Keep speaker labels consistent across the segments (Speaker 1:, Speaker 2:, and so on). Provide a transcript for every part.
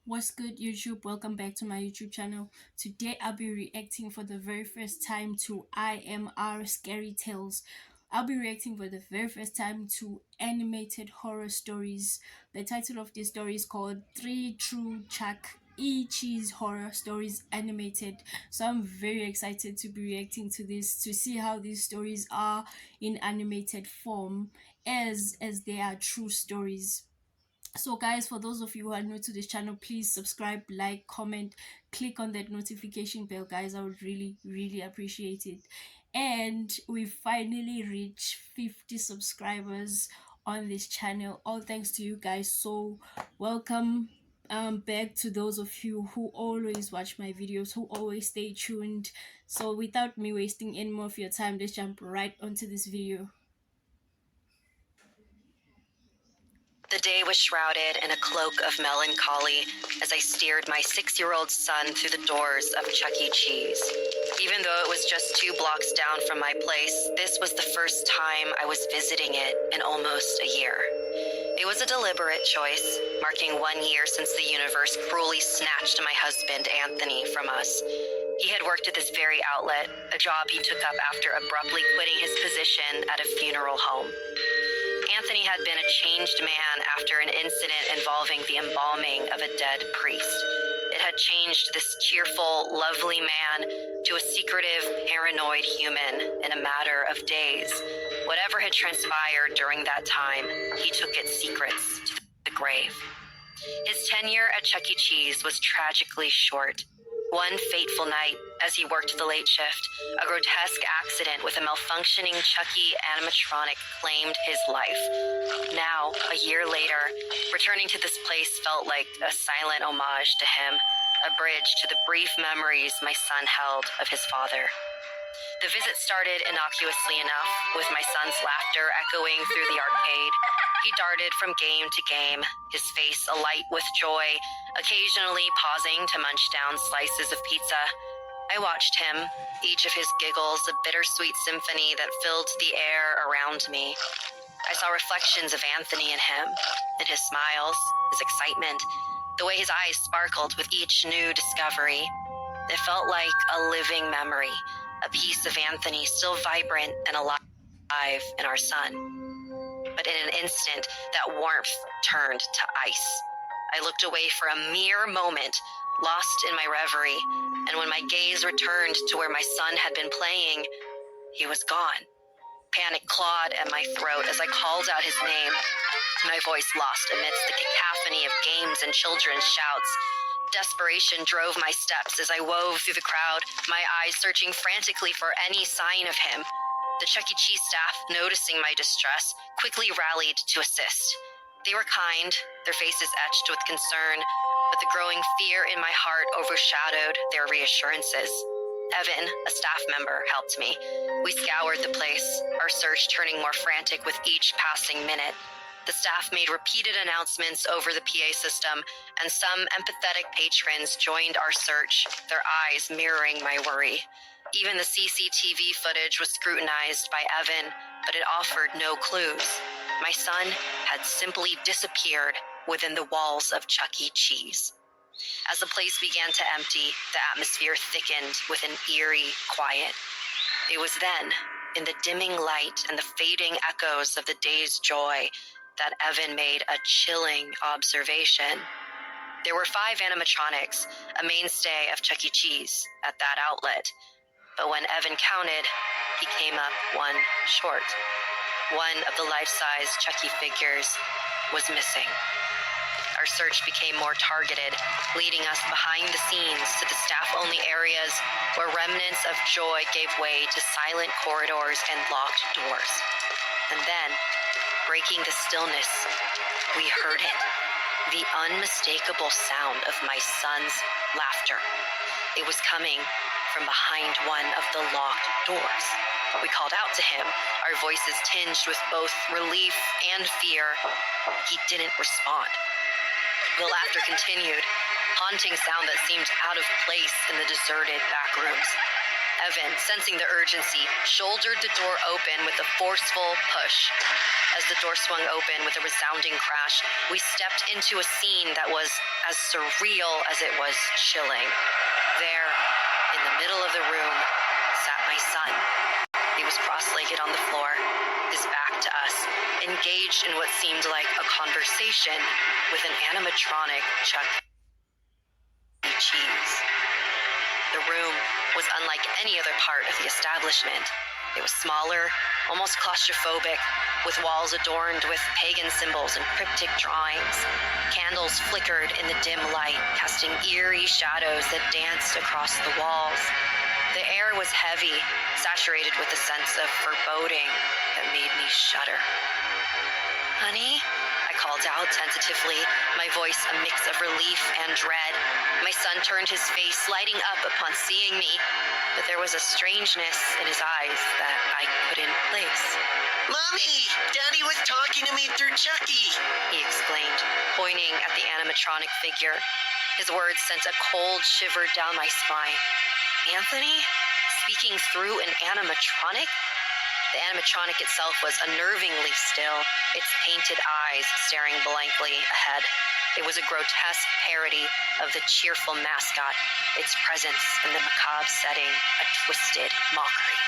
Speaker 1: What's good, YouTube? Welcome back to my YouTube channel. Today, I'll be reacting for the very first time to IMR Scary Tales. I'll be reacting for the very first time to animated horror stories. The title of this story is called Three True Chuck E. Cheese Horror Stories Animated. So I'm very excited to be reacting to this to see how these stories are in animated form as they are true stories. So guys, for those of you who are new to this channel, please subscribe, like, comment, click on that notification bell, guys. I would really appreciate it. And we finally reached 50 subscribers on this channel, all thanks to you guys. So welcome back to those of you who always watch my videos, who always stay tuned. So without me wasting any more of your time, let's jump right onto this video.
Speaker 2: The day was shrouded in a cloak of melancholy as I steered my 6-year-old son through the doors of Chuck E. Cheese. Even though it was just 2 blocks down from my place, this was the first time I was visiting it in almost a year. It was a deliberate choice, marking 1 year since the universe cruelly snatched my husband, Anthony, from us. He had worked at this very outlet, a job he took up after abruptly quitting his position at a funeral home. Anthony had been a changed man after an incident involving the embalming of a dead priest. It had changed this cheerful, lovely man to a secretive, paranoid human in a matter of days. Whatever had transpired during that time, he took its secrets to the grave. His tenure at Chuck E. Cheese was tragically short. One fateful night, as he worked the late shift, a grotesque accident with a malfunctioning Chucky animatronic claimed his life. Now, a year later, returning to this place felt like a silent homage to him, a bridge to the brief memories my son held of his father. The visit started innocuously enough, with my son's laughter echoing through the arcade. He darted from game to game, his face alight with joy, occasionally pausing to munch down slices of pizza. I watched him, each of his giggles a bittersweet symphony that filled the air around me. I saw reflections of Anthony in him, in his smiles, his excitement, the way his eyes sparkled with each new discovery. It felt like a living memory, a piece of Anthony still vibrant and alive in our son. But in an instant, that warmth turned to ice. I looked away for a mere moment, lost in my reverie, and when my gaze returned to where my son had been playing, he was gone. Panic clawed at my throat as I called out his name, my voice lost amidst the cacophony of games and children's shouts. Desperation drove my steps as I wove through the crowd, my eyes searching frantically for any sign of him. The Chuck E. Cheese staff, noticing my distress, quickly rallied to assist. They were kind, their faces etched with concern, but the growing fear in my heart overshadowed their reassurances. Evan, a staff member, helped me. We scoured the place, our search turning more frantic with each passing minute. The staff made repeated announcements over the PA system, and some empathetic patrons joined our search, their eyes mirroring my worry. Even the CCTV footage was scrutinized by Evan, but it offered no clues. My son had simply disappeared within the walls of Chuck E. Cheese. As the place began to empty, the atmosphere thickened with an eerie quiet. It was then, in the dimming light and the fading echoes of the day's joy, that Evan made a chilling observation. There were 5 animatronics, a mainstay of Chuck E. Cheese, at that outlet. But when Evan counted, he came up 1 short. One of the life-size Chucky figures was missing. Our search became more targeted, leading us behind the scenes to the staff-only areas where remnants of joy gave way to silent corridors and locked doors. And then, breaking the stillness, we heard it, the unmistakable sound of my son's laughter. It was coming from behind one of the locked doors. We called out to him, our voices tinged with both relief and fear. He didn't respond. The laughter continued, haunting sound that seemed out of place in the deserted back rooms. Evan, sensing the urgency, shouldered the door open with a forceful push. As the door swung open with a resounding crash, we stepped into a scene that was as surreal as it was chilling. There, in the middle of the room, sat my son. He was cross-legged on the floor, his back to us, engaged in what seemed like a conversation with an animatronic Chuck E. Cheese. The room was unlike any other part of the establishment. It was smaller, almost claustrophobic, with walls adorned with pagan symbols and cryptic drawings. Candles flickered in the dim light, casting eerie shadows that danced across the walls. The air was heavy, saturated with a sense of foreboding that made me shudder. "Honey?" I called out tentatively, my voice a mix of relief and dread. My son turned his face, lighting up upon seeing me, but there was a strangeness in his eyes that I couldn't place.
Speaker 3: "Mommy, Daddy was talking to me through Chucky,"
Speaker 2: he explained, pointing at the animatronic figure. His words sent a cold shiver down my spine. Anthony? Speaking through an animatronic? The animatronic itself was unnervingly still, its painted eyes staring blankly ahead. It was a grotesque parody of the cheerful mascot, its presence in the macabre setting a twisted mockery.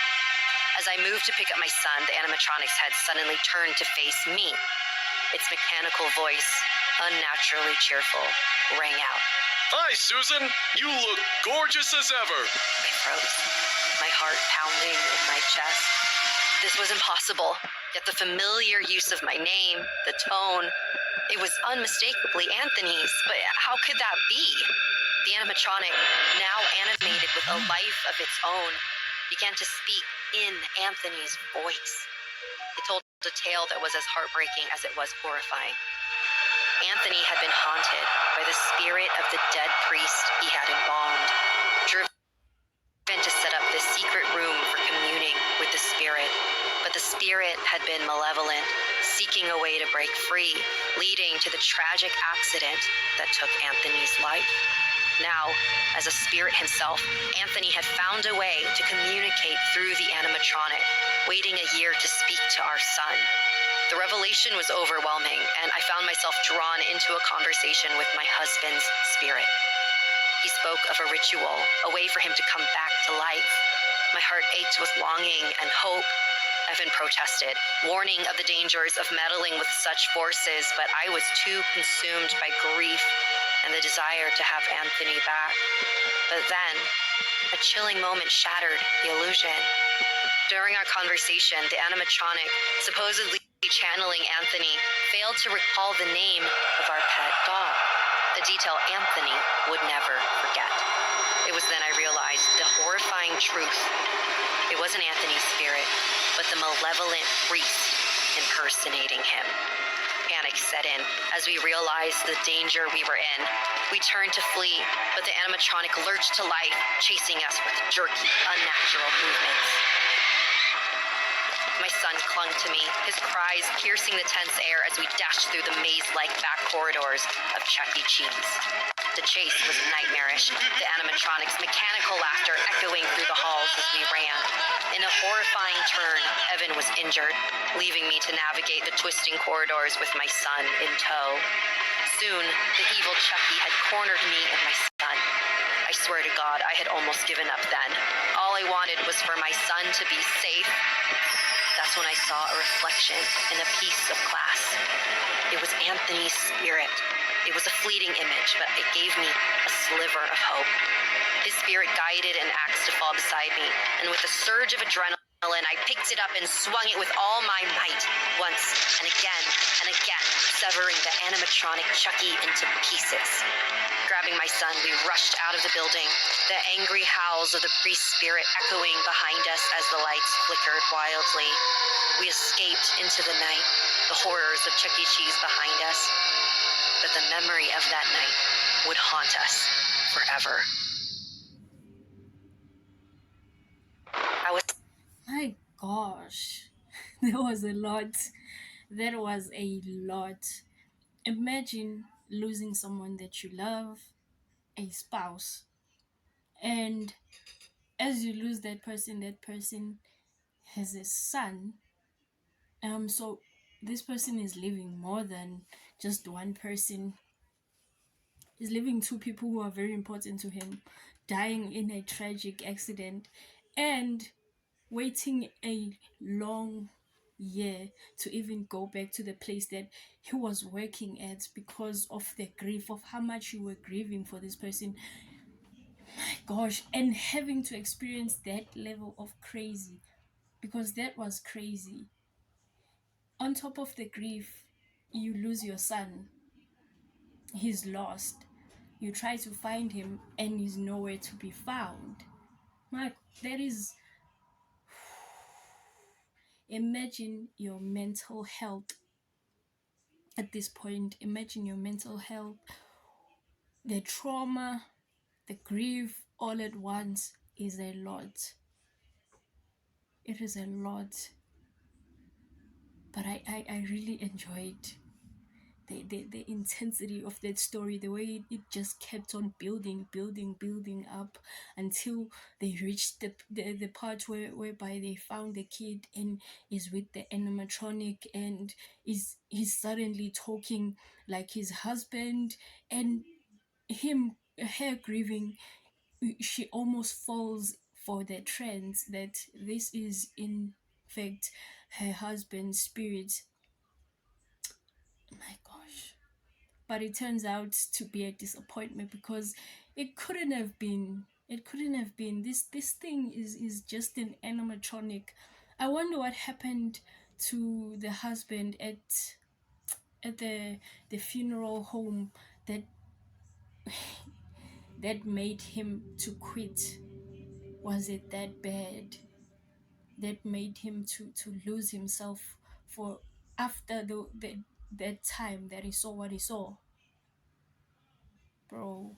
Speaker 2: As I moved to pick up my son, the animatronic's head suddenly turned to face me. Its mechanical voice, unnaturally cheerful, rang out.
Speaker 4: "Hi, Susan. You look gorgeous as ever."
Speaker 2: I froze, my heart pounding in my chest. This was impossible, yet the familiar use of my name, the tone, it was unmistakably Anthony's, but how could that be? The animatronic, now animated with a life of its own, began to speak in Anthony's voice. It told a tale that was as heartbreaking as it was horrifying. Anthony had been haunted by the spirit of the dead priest he had embalmed, driven to set up this secret room for communing with the spirit. But the spirit had been malevolent, seeking a way to break free, leading to the tragic accident that took Anthony's life. Now, as a spirit himself, Anthony had found a way to communicate through the animatronic, waiting a year to speak to our son. The revelation was overwhelming, and I found myself drawn into a conversation with my husband's spirit. He spoke of a ritual, a way for him to come back to life. My heart ached with longing and hope. Evan protested, warning of the dangers of meddling with such forces, but I was too consumed by grief and the desire to have Anthony back. But then, a chilling moment shattered the illusion. During our conversation, the animatronic, supposedly channeling Anthony, failed to recall the name of our pet dog, a detail Anthony would never forget. It was then I realized the horrifying truth. It wasn't Anthony's spirit, but the malevolent priest impersonating him. Panic set in as we realized the danger we were in. We turned to flee, but the animatronic lurched to life, chasing us with jerky, unnatural movements. My son clung to me, his cries piercing the tense air as we dashed through the maze-like back corridors of Chuck E. Cheese. The chase was nightmarish, the animatronic's mechanical laughter echoing through the halls as we ran. In a horrifying turn, Evan was injured, leaving me to navigate the twisting corridors with my son in tow. Soon, the evil Chucky had cornered me and my son. I swear to God, I had almost given up then. All I wanted was for my son to be safe. That's when I saw a reflection in a piece of glass. It was Anthony's spirit. It was a fleeting image, but it gave me a sliver of hope. His spirit guided an axe to fall beside me, and with a surge of adrenaline, I picked it up and swung it with all my might, once and again, severing the animatronic Chucky into pieces. Grabbing my son, we rushed out of the building, the angry howls of the priest's spirit echoing behind us as the lights flickered wildly. We escaped into the night, the horrors of Chuck E. Cheese behind us, but the memory of that night would haunt us forever. I was
Speaker 1: My gosh, there was a lot. That was a lot. Imagine losing someone that you love, a spouse, and as you lose that person has a son. So this person is leaving more than just one person. He's leaving two people who are very important to him, dying in a tragic accident, and waiting a long year to even go back to the place that he was working at because of the grief of how much you were grieving for this person. My gosh, and having to experience that level of crazy, because that was crazy. On top of the grief, you lose your son. He's lost. You try to find him and he's nowhere to be found. My, that is, imagine your mental health at this point. Imagine your mental health, the trauma, the grief all at once is a lot. It is a lot. But I really enjoyed the intensity of that story, the way it just kept on building up until they reached the part whereby they found the kid and is with the animatronic and he's suddenly talking like his husband, and her grieving, she almost falls for the trance that this is in fact her husband's spirit. My gosh. But it turns out to be a disappointment because it couldn't have been this thing is just an animatronic. I wonder what happened to the husband at the funeral home that that made him to quit. Was it that bad that made him to lose himself for after the that time that he saw what he saw, bro?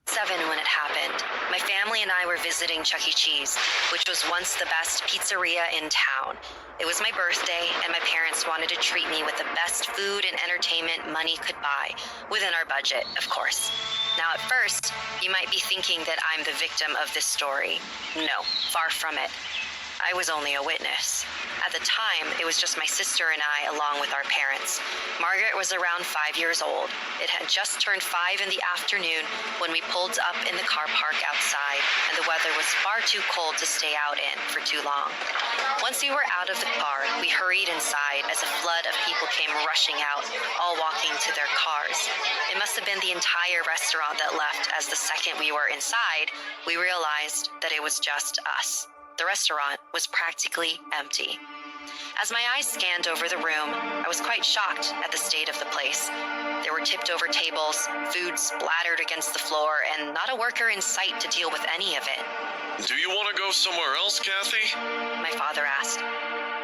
Speaker 2: 7 when it happened. My family and I were visiting Chuck E. Cheese, which was once the best pizzeria in town. It was my birthday, and my parents wanted to treat me with the best food and entertainment money could buy, within our budget, of course. Now, at first, you might be thinking that I'm the victim of this story. No, far from it. I was only a witness. At the time, it was just my sister and I along with our parents. Margaret was around 5 years old. It had just turned 5 in the afternoon when we pulled up in the car park outside, and the weather was far too cold to stay out in for too long. Once we were out of the car, we hurried inside as a flood of people came rushing out, all walking to their cars. It must have been the entire restaurant that left, as the second we were inside, we realized that it was just us. The restaurant was practically empty. As my eyes scanned over the room, I was quite shocked at the state of the place. There were tipped over tables, food splattered against the floor, and not a worker in sight to deal with any of it.
Speaker 4: Do you want to go somewhere else, Kathy?
Speaker 2: My father asked.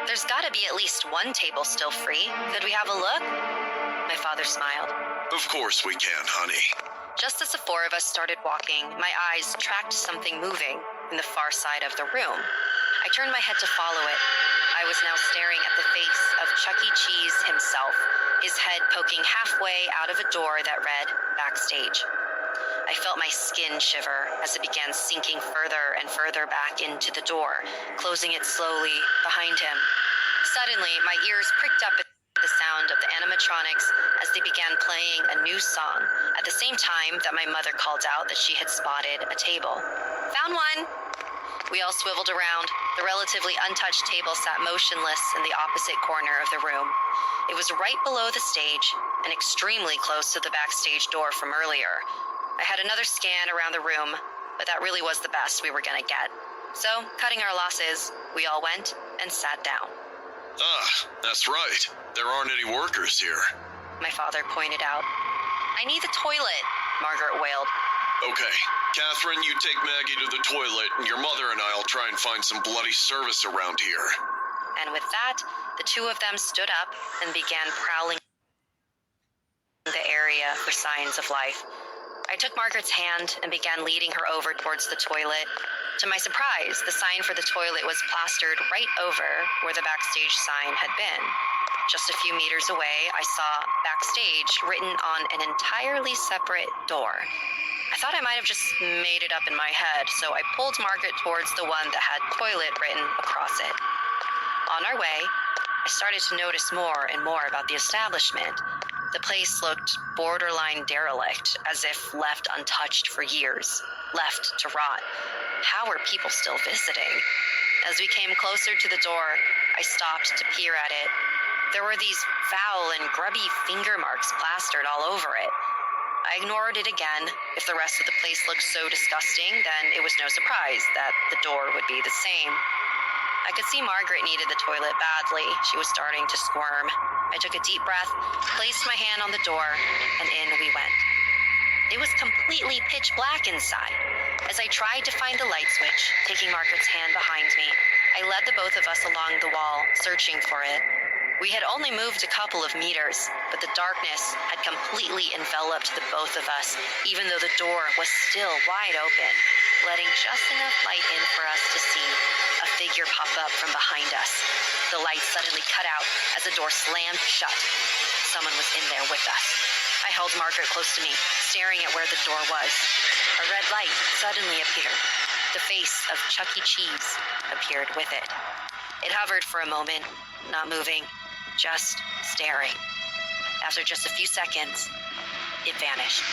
Speaker 2: There's got to be at least one table still free. Could we have a look? My father smiled.
Speaker 4: Of course we can, honey.
Speaker 2: Just as the four of us started walking, my eyes tracked something moving in the far side of the room. I turned my head to follow it. I was now staring at the face of Chuck E. Cheese himself, his head poking halfway out of a door that read Backstage. I felt my skin shiver as it began sinking further and further back into the door, closing it slowly behind him. Suddenly, my ears pricked up at the sound of the animatronics as they began playing a new song, at the same time that my mother called out that she had spotted a table. Found one! We all swiveled around. The relatively untouched table sat motionless in the opposite corner of the room. It was right below the stage and extremely close to the backstage door from earlier. I had another scan around the room, but that really was the best we were going to get. So, cutting our losses, we all went and sat down.
Speaker 4: Ah, that's right. There aren't any workers here.
Speaker 2: My father pointed out. I need the toilet, Margaret wailed.
Speaker 4: Okay, Catherine, you take Maggie to the toilet, and your mother and I'll try and find some bloody service around here.
Speaker 2: And with that, the two of them stood up and began prowling the area for signs of life. I took Margaret's hand and began leading her over towards the toilet. To my surprise, the sign for the toilet was plastered right over where the backstage sign had been. Just a few meters away, I saw backstage written on an entirely separate door. I thought I might have just made it up in my head, so I pulled Margaret towards the one that had toilet written across it. On our way, I started to notice more and more about the establishment. The place looked borderline derelict, as if left untouched for years, left to rot. How were people still visiting? As we came closer to the door, I stopped to peer at it. There were these foul and grubby finger marks plastered all over it. I ignored it again. If the rest of the place looked so disgusting, then it was no surprise that the door would be the same. I could see Margaret needed the toilet badly. She was starting to squirm. I took a deep breath, placed my hand on the door, and in we went. It was completely pitch black inside. As I tried to find the light switch, taking Margaret's hand behind me, I led the both of us along the wall, searching for it. We had only moved a couple of meters, but the darkness had completely enveloped the both of us, even though the door was still wide open, letting just enough light in for us to see a figure pop up from behind us. The light suddenly cut out as the door slammed shut. Someone was in there with us. I held Margaret close to me, staring at where the door was. A red light suddenly appeared. The face of Chuck E. Cheese appeared with it. It hovered for a moment, not moving, just staring. After just a few seconds, it vanished.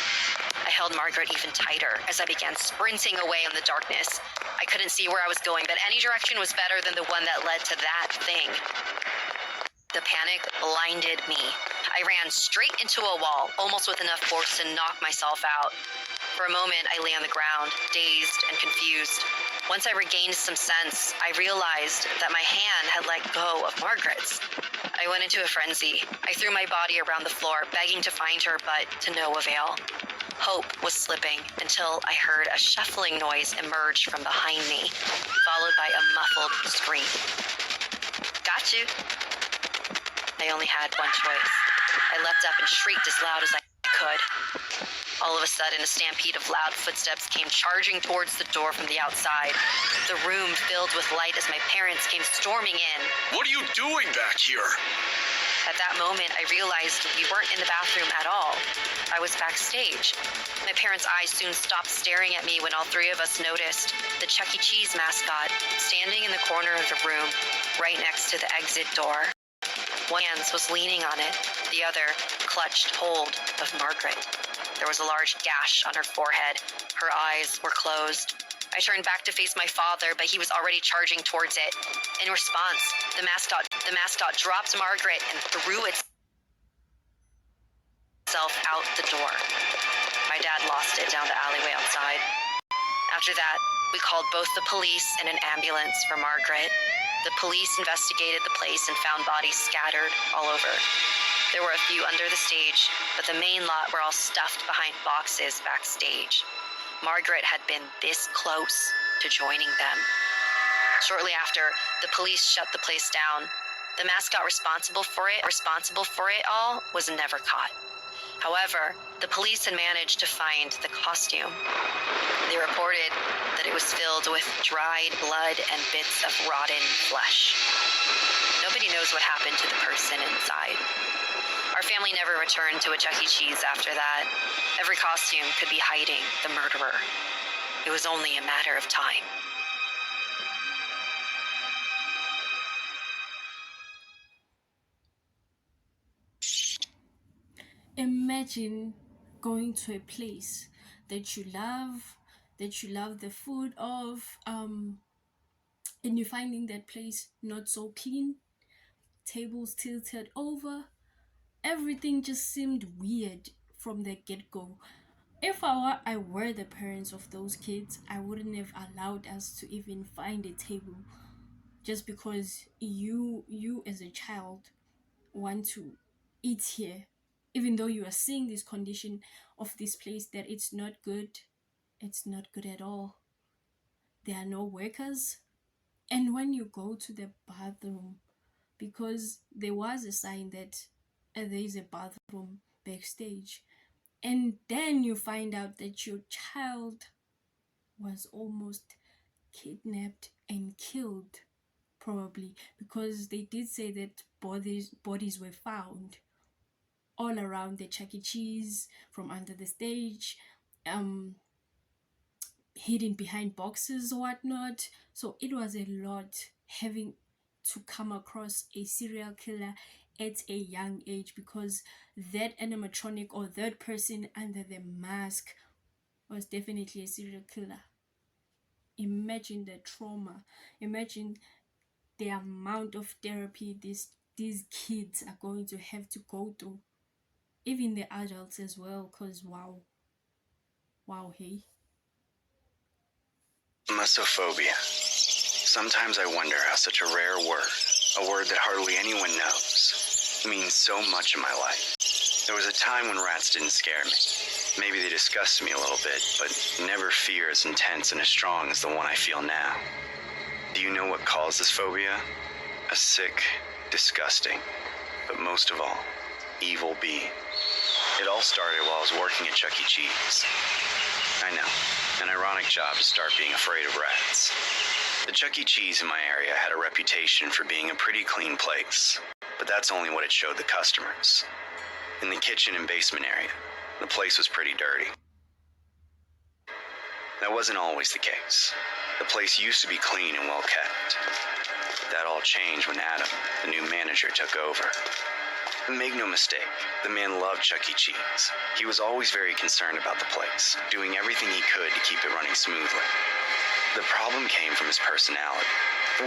Speaker 2: I held Margaret even tighter as I began sprinting away in the darkness. I couldn't see where I was going, but any direction was better than the one that led to that thing. The panic blinded me. I ran straight into a wall, almost with enough force to knock myself out. For a moment, I lay on the ground, dazed and confused. Once I regained some sense, I realized that my hand had let go of Margaret's. I went into a frenzy. I threw my body around the floor, begging to find her, but to no avail. Hope was slipping until I heard a shuffling noise emerge from behind me, followed by a muffled scream. Got you. I only had one choice. I leapt up and shrieked as loud as I could. All of a sudden, a stampede of loud footsteps came charging towards the door from the outside. The room filled with light as my parents came storming in.
Speaker 4: What are you doing back here?
Speaker 2: At that moment, I realized we weren't in the bathroom at all. I was backstage. My parents' eyes soon stopped staring at me when all three of us noticed the Chuck E. Cheese mascot standing in the corner of the room, right next to the exit door. One hand was leaning on it, the other clutched hold of Margaret. There was a large gash on her forehead. Her eyes were closed. I turned back to face my father, but he was already charging towards it. In response, the mascot dropped Margaret and threw itself out the door. My dad lost it down the alleyway outside. After that, we called both the police and an ambulance for Margaret. The police investigated the place and found bodies scattered all over. There were a few under the stage, but the main lot were all stuffed behind boxes backstage. Margaret had been this close to joining them. Shortly after, the police shut the place down. The mascot responsible for it all was never caught. However, the police had managed to find the costume. They reported that it was filled with dried blood and bits of rotten flesh. Nobody knows what happened to the person inside. Our family never returned to a Chuck E. Cheese after that. Every costume could be hiding the murderer. It was only a matter of time.
Speaker 1: Imagine going to a place that you love the food of, and you finding that place not so clean, tables tilted over, everything just seemed weird from the get-go. If I were the parents of those kids, I wouldn't have allowed us to even find a table, just because you as a child want to eat here, even though you are seeing this condition of this place, that it's not good. It's not good at all. There are no workers. And when you go to the bathroom, because there was a sign that there is a bathroom backstage, and then you find out that your child was almost kidnapped and killed, probably because they did say that bodies were found all around the Chuck E. Cheese, from under the stage, hidden behind boxes or whatnot. So it was a lot having to come across a serial killer at a young age, because that animatronic or that person under the mask was definitely a serial killer. Imagine the trauma. Imagine the amount of therapy these kids are going to have to go through. Even the adults as well, because wow. Wow, hey.
Speaker 2: Messophobia. Sometimes I wonder how such a rare word, a word that hardly anyone knows, means so much in my life. There was a time when rats didn't scare me. Maybe they disgusted me a little bit, but never fear as intense and as strong as the one I feel now. Do you know what caused this phobia? A sick, disgusting, but most of all, evil being. It all started while I was working at Chuck E. Cheese. I know, an ironic job to start being afraid of rats. The Chuck E. Cheese in my area had a reputation for being a pretty clean place, but that's only what it showed the customers. In the kitchen and basement area, the place was pretty dirty. That wasn't always the case. The place used to be clean and well kept. That all changed when Adam, the new manager, took over. Make no mistake, the man loved Chuck E. Cheese. He was always very concerned about the place, doing everything he could to keep it running smoothly. The problem came from his personality.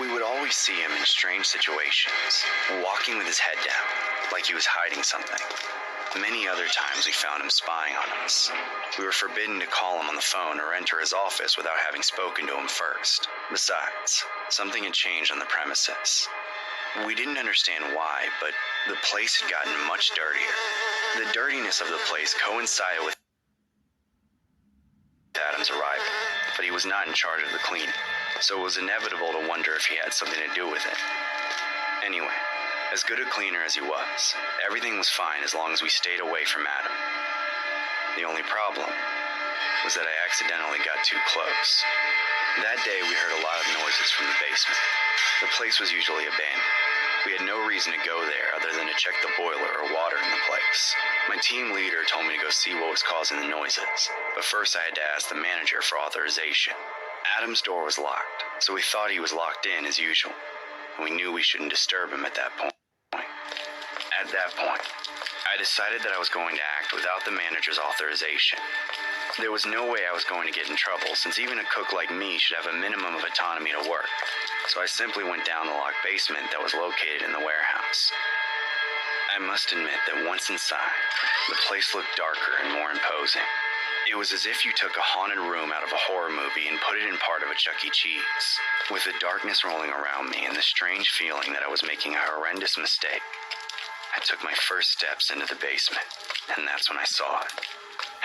Speaker 2: We would always see him in strange situations, walking with his head down, like he was hiding something. Many other times we found him spying on us. We were forbidden to call him on the phone or enter his office without having spoken to him first. Besides, something had changed on the premises. We didn't understand why, but the place had gotten much dirtier. The dirtiness of the place coincided with Adam's arrival, but he was not in charge of the cleaning, so it was inevitable to wonder if he had something to do with it. Anyway, as good a cleaner as he was, everything was fine as long as we stayed away from Adam. The only problem was that I accidentally got too close. That day we heard a lot of noises from the basement. The place was usually abandoned. We had no reason to go there other than to check the boiler or water in the place. My team leader told me to go see what was causing the noises, but first I had to ask the manager for authorization. Adam's door was locked, so we thought he was locked in as usual, and we knew we shouldn't disturb him at that point. At that point, I decided that I was going to act without the manager's authorization. There was no way I was going to get in trouble, since even a cook like me should have a minimum of autonomy to work. So I simply went down the locked basement that was located in the warehouse. I must admit that once inside, the place looked darker and more imposing. It was as if you took a haunted room out of a horror movie and put it in part of a Chuck E. Cheese. With the darkness rolling around me and the strange feeling that I was making a horrendous mistake, I took my first steps into the basement, and that's when I saw it.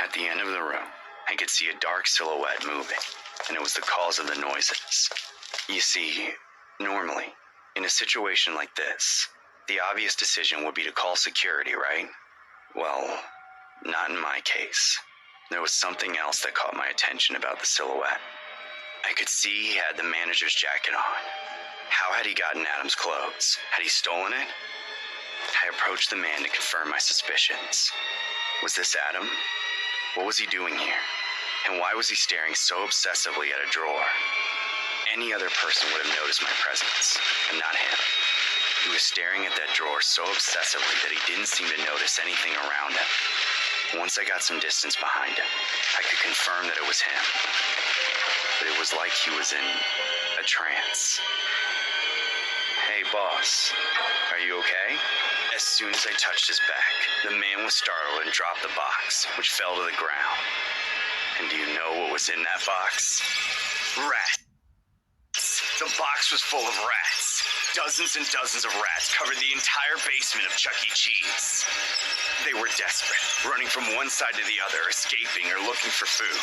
Speaker 2: At the end of the room, I could see a dark silhouette moving, and it was the cause of the noises. You see, normally, in a situation like this, the obvious decision would be to call security, right? Well, not in my case. There was something else that caught my attention about the silhouette. I could see he had the manager's jacket on. How had he gotten Adam's clothes? Had he stolen it? I approached the man to confirm my suspicions. Was this Adam? What was he doing here? And why was he staring so obsessively at a drawer? Any other person would have noticed my presence, and not him. He was staring at that drawer so obsessively that he didn't seem to notice anything around him. Once I got some distance behind him, I could confirm that it was him. But it was like he was in a trance. Hey, boss, are you okay? As soon as I touched his back, the man was startled and dropped the box, which fell to the ground. And do you know what was in that box? Rats. The box was full of rats. Dozens and dozens of rats covered the entire basement of Chuck E. Cheese. They were desperate, running from one side to the other, escaping or looking for food.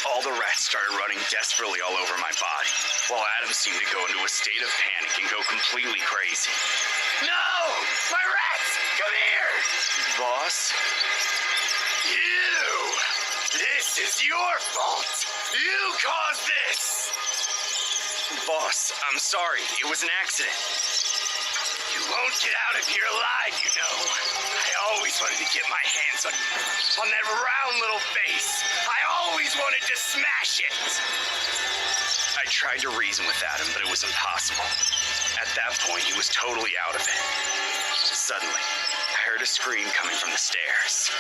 Speaker 2: All the rats started running desperately all over my body, while Adam seemed to go into a state of panic and go completely crazy. No! My rats! Come here! Boss? You! This is your fault! You caused this! Boss, I'm sorry. It was an accident. You
Speaker 5: won't get out of here alive, you know. I always wanted to get my hands on that round little face. I always wanted to smash it. I tried to reason with Adam, but it was impossible. At that point, he was totally out of it. Suddenly, I heard a scream coming from the stairs.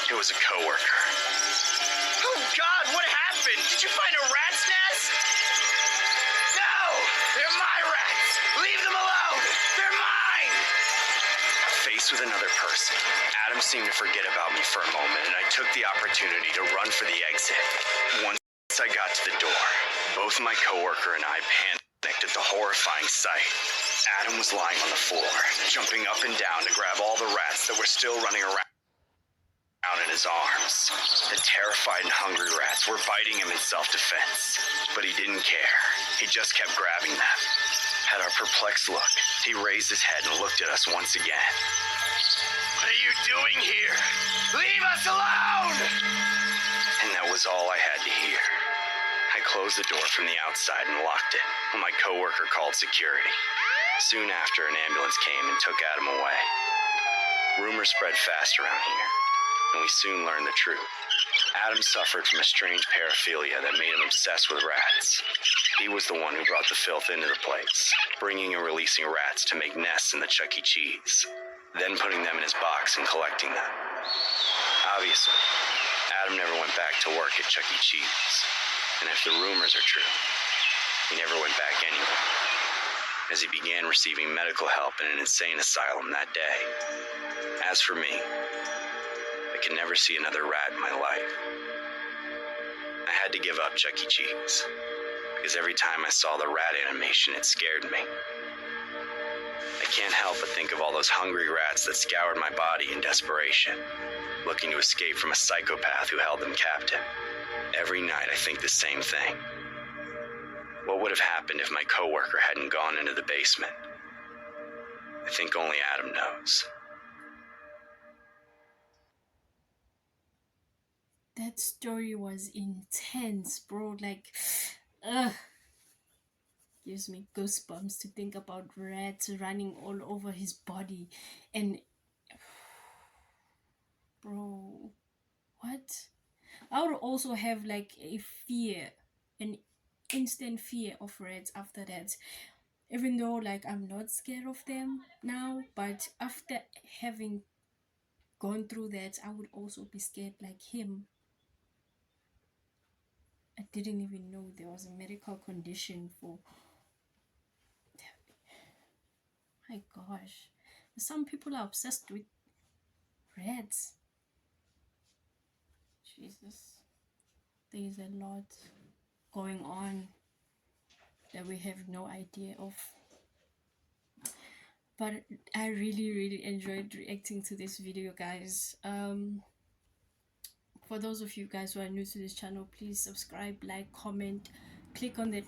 Speaker 5: It was a coworker. Oh God, what happened? Did you find a rat's nest? No! They're my rats! Leave them alone! They're mine! Faced with another person, Adam seemed to forget about me for a moment, and I took the opportunity to run for the exit. Once I got to the door, both my coworker and I panicked at the horrifying sight. Adam was lying on the floor, jumping up and down to grab all the rats that were still running around in his arms. The terrified and hungry rats were biting him in self-defense, but he didn't care. He just kept grabbing them. At our perplexed look, he raised his head and looked at us once again. What are you doing here? Leave us alone! And that was all I had to hear. I closed the door from the outside and locked it when my coworker called security. Soon after, an ambulance came and took Adam away. Rumors spread fast around here, and we soon learned the truth. Adam suffered from a strange paraphilia that made him obsessed with rats. He was the one who brought the filth into the place, bringing and releasing rats to make nests in the Chuck E. Cheese, then putting them in his box and collecting them. Obviously, Adam never went back to work at Chuck E. Cheese, and if the rumors are true, he never went back anywhere, as he began receiving medical help in an insane asylum that day. As for me, I could never see another rat in my life. I had to give up Chuck E. Cheese, because every time I saw the rat animation, it scared me. I can't help but think of all those hungry rats that scoured my body in desperation, looking to escape from a psychopath who held them captive. Every night I think the same thing. What would have happened if my coworker hadn't gone into the basement? I think only Adam knows.
Speaker 1: That story was intense, bro. Like, ugh. Gives me goosebumps to think about rats running all over his body. And, bro, what? I would also have like a fear, an instant fear of rats after that. Even though like I'm not scared of them now, but after having gone through that, I would also be scared like him. I didn't even know there was a medical condition for. My gosh, some people are obsessed with rats. Jesus, there's a lot going on that we have no idea of. But I really enjoyed reacting to this video, guys. For those of you guys who are new to this channel, please subscribe, like, comment, click on that